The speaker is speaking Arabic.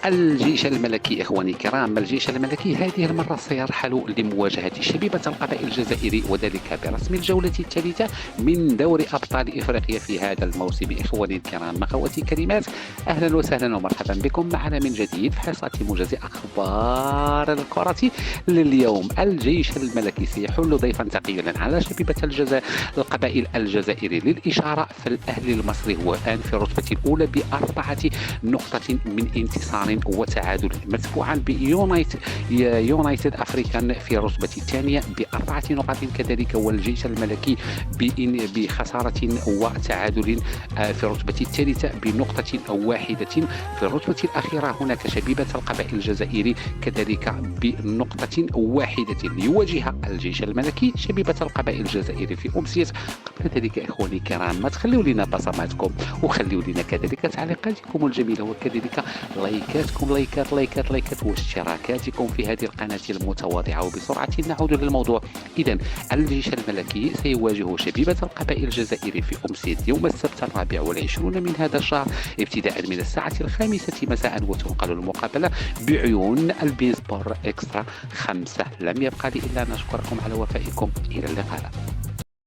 الجيش الملكي إخواني الكرام، الجيش الملكي هذه المرة سيرحل لمواجهة شبيبة القبائل الجزائري وذلك برسم الجولة الثالثة من دوري أبطال إفريقيا في هذا الموسم. إخواني الكرام، خواتي الكريمات، أهلا وسهلا ومرحبا بكم معنا من جديد في حصة موجز أخبار الكرة لليوم. الجيش الملكي سيحل ضيفا ثقيلا على شبيبة القبائل الجزائري. للإشارة فالأهلي المصري هو الآن في الرتبة الأولى ب4 نقطة من انتصار وتعادل، متبوعا بيونايتد أفريكان في الرتبة الثانية ب4 نقاط كذلك، والجيش الملكي بخسارة وتعادل في الرتبة الثالثة بنقطة واحدة. في الرتبة الأخيرة هناك شبيبة القبائل الجزائري كذلك بنقطة واحدة. ليواجه الجيش الملكي شبيبة القبائل الجزائري في أمسية. قبل ذلك إخواني الكرام، ما تخلوا لنا بصماتكم وخلوا لنا كذلك تعليقاتكم الجميلة وكذلك لايكاتكم لايكات واشتراكاتكم في هذه القناة المتواضعة. وبسرعة نعود للموضوع. إذن الجيش الملكي سيواجه شبيبة القبائل الجزائري في أمسية يوم السبت 24 من هذا الشهر ابتداء من الساعة 5 مساء، وتنقل المقابلة بعيون البين سبور إكسترا 5. لم يبقى لي إلا أن أشكركم على وفائكم. إلى اللقاء.